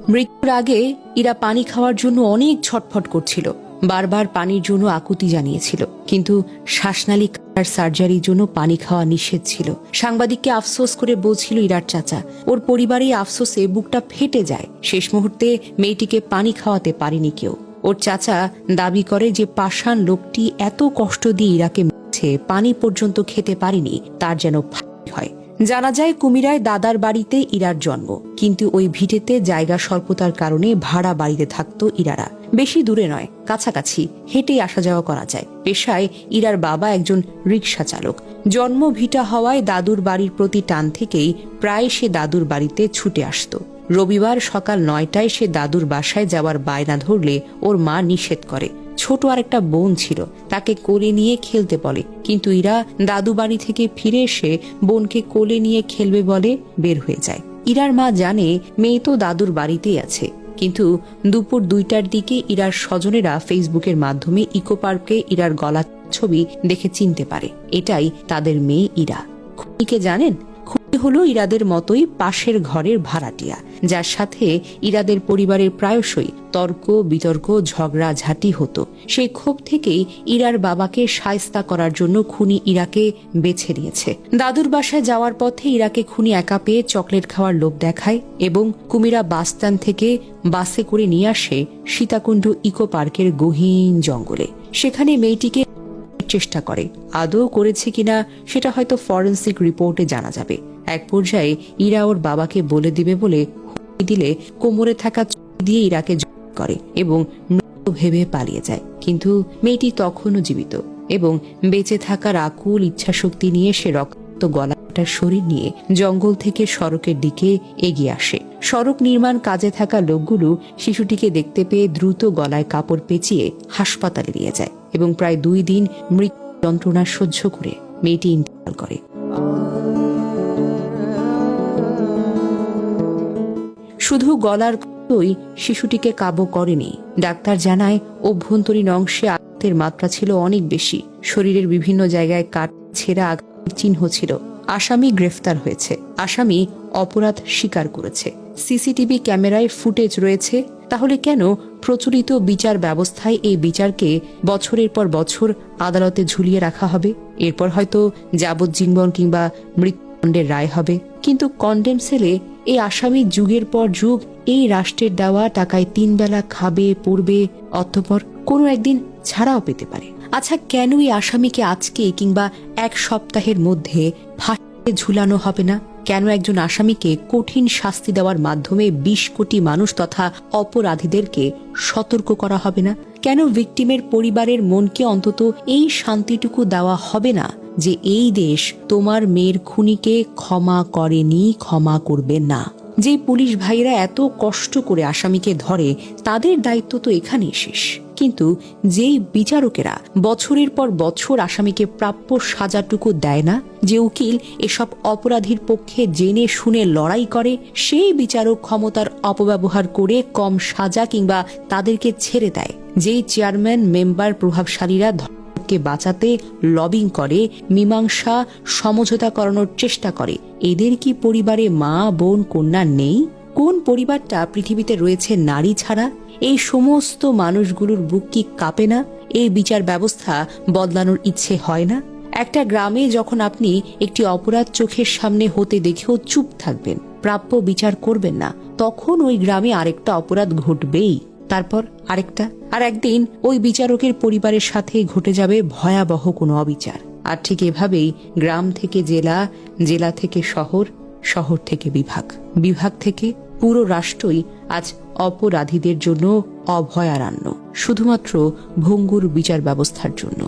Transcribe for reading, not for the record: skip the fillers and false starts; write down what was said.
মৃত্যুর আগে ইরা পানি খাওয়ার জন্য অনেক ছটফট করছিল, বারবার পানির জন্য আকুতি জানিয়েছিল, কিন্তু শ্বাসনালী কাটার সার্জারির জন্য পানি খাওয়া নিষেধ ছিল। সাংবাদিককে আফসোস করে বলছিল ইরার চাচা, ওর পরিবারের আফসোসে বুকটা ফেটে যায়। শেষ মুহূর্তে মেয়েটিকে পানি খাওয়াতে পারেনি কেউ। ওর চাচা দাবি করে যে পাষাণ লোকটি এত কষ্ট দিয়ে ইরাকে মেরেছে, পানি পর্যন্ত খেতে পারেনি, তার যেন ফাঁসি হয়। জানা যায় কুমিরায় দাদার বাড়িতে ইরার জন্ম, কিন্তু ওই ভিটেতে জায়গা স্বল্পতার কারণে ভাড়া বাড়িতে থাকতো ইরারা। বেশি দূরে নয়, কাছাকাছি, হেঁটেই আসা যাওয়া করা যায়। পেশায় ইরার বাবা একজন রিকশা চালক। জন্ম ভিটা হওয়ায় দাদুর বাড়ির প্রতি টান থেকেই প্রায় সে দাদুর বাড়িতে ছুটে আসতো। রবিবার সকাল 9টায় সে দাদুর বাসায় যাওয়ার বায়না ধরলে ওর মা নিষেধ করে। ছোট আর একটা বোন ছিল, তাকে কোলে নিয়ে খেলতে বলে, কিন্তু ইরা দাদু বাড়ি থেকে ফিরে এসে বোনকে কোলে নিয়ে খেলবে বলে বের হয়ে যায়। ইরার মা জানে মেয়ে তো দাদুর বাড়িতেই আছে, কিন্তু দুপুর 2টার দিকে ইরার স্বজনেরা ফেসবুকের মাধ্যমে ইকো পার্কে ইরার গলা ছবি দেখে চিনতে পারে এটাই তাদের মেয়ে ইরা। খুনিকে জানেন? খুনি হলো ইরাদের মতোই পাশের ঘরের ভাড়াটিয়া, যার সাথে ইরাদের পরিবারের প্রায়শই তর্ক বিতর্ক ঝগড়াঝাটি হতো। সেই ক্ষোভ থেকেই ইরার বাবাকে শায়েস্তা করার জন্য খুনি ইরাকে বেছে নিয়েছে। দাদুর বাসায় যাওয়ার পথে ইরাকে খুনি একা পেয়ে চকলেট খাওয়ার লোভ দেখায় এবং কুমিরা বাসস্ট্যান্ড থেকে বাসে করে নিয়ে আসে সীতাকুণ্ড ইকো পার্কের গহীন জঙ্গলে। সেখানে মেয়েটিকে চেষ্টা করে, আদৌ করেছে কিনা সেটা হয়তো ফরেন্সিক রিপোর্টে জানা যাবে। এক পর্যায়ে ইরা ওর বাবাকে বলে দিবে বলে হুমকি দিলে কোমরে থাকা দিয়ে ইরাকে করে এবং মৃত ভেবে পালিয়ে যায়। কিন্তু মেয়েটি তখনও জীবিত এবং বেঁচে থাকার আকুল ইচ্ছাশক্তি নিয়ে সে রক্ত গলাটার শরীর নিয়ে জঙ্গল থেকে সড়কের দিকে এগিয়ে আসে। সড়ক নির্মাণ কাজে থাকা লোকগুলো শিশুটিকে দেখতে পেয়ে দ্রুত গলায় কাপড় পেঁচিয়ে হাসপাতালে নিয়ে যায় এবং প্রায় 2 দিন মৃত্যু যন্ত্রণা সহ্য করে মেয়েটি ইন্তেকাল করে। শুধু গলার ক্ষতই শিশুটিকে কাবু করেনি। ডাক্তার জানায় অভ্যন্তরীণ অংশে আঘাতের মাত্রা ছিল অনেক বেশি। শরীরের বিভিন্ন জায়গায় কাট ছেঁড়া আঘাতের চিহ্ন ছিল। আসামি গ্রেফতার হয়েছে, আসামি অপরাধ স্বীকার করেছে। সিসিটিভি ক্যামেরায় ফুটেজ রয়েছে। তাহলে কেন প্রচলিত বিচার ব্যবস্থায় এই বিচারকে বছরের পর বছর আদালতে ঝুলিয়ে রাখা হবে? এরপর হয়তো যাবজ্জীবন কিংবা মৃত্যুদণ্ডের রায় হবে, কিন্তু কন্ডেম সেলে এই আসামি যুগের পর যুগ এই রাষ্ট্রের দেওয়া টাকায় 3 বেলা খাবে পড়বে, অতঃপর কোনো একদিন ছাড়াও পেতে পারে। আচ্ছা, কেন এই আসামিকে আজকে কিংবা 1 সপ্তাহের মধ্যে ফাঁসিতে ঝুলানো হবে না? কেন একজন আসামিকে কঠিন শাস্তি দেওয়ার মাধ্যমে 20 কোটি মানুষ তথা অপরাধীদেরকে সতর্ক করা হবে না? কেন ভিকটিমের পরিবারের মনকে অন্তত এই শান্তিটুকু দেওয়া হবে না যে এই দেশ তোমার মেয়ের খুনিকে ক্ষমা করেনি, ক্ষমা করবে না? যে পুলিশ ভাইরা এত কষ্ট করে আসামিকে ধরে তাদের দায়িত্ব তো এখানেই শেষ, কিন্তু যেই বিচারকেরা বছরের পর বছর আসামিকে প্রাপ্য সাজাটুকু দেয় না, যে উকিল এসব অপরাধীর পক্ষে জেনে শুনে লড়াই করে, সেই বিচারক ক্ষমতার অপব্যবহার করে কম সাজা কিংবা তাদেরকে ছেড়ে দেয়। যেই চেয়ারম্যান মেম্বার প্রভাবশালীরা কে বাঁচাতে লবিং করে, মীমাংসা সমঝোতা করানোর চেষ্টা করে, এদের কি পরিবারে মা বোন কন্যা নেই? কোন পরিবারটা পৃথিবীতে রয়েছে নারী ছাড়া? এই সমস্ত মানুষগুলোর বুক কি কাঁপে না? এই বিচার ব্যবস্থা বদলানোর ইচ্ছে হয় না? একটা গ্রামে যখন আপনি একটি অপরাধ চোখের সামনে হতে দেখেও চুপ থাকবেন, প্রাপ্য বিচার করবেন না, তখন ওই গ্রামে আরেকটা অপরাধ ঘটবেই, তারপর আরেকটা, আর একদিন ওই বিচারকের পরিবারের সাথে ঘটে যাবে ভয়াবহ কোনো অবিচার। আর ঠিক এভাবেই গ্রাম থেকে জেলা, জেলা থেকে শহর, শহর থেকে বিভাগ, বিভাগ থেকে পুরো রাষ্ট্রই আজ অপরাধীদের জন্য অভয়ারণ্য, শুধুমাত্র ভঙ্গুর বিচার ব্যবস্থার জন্য।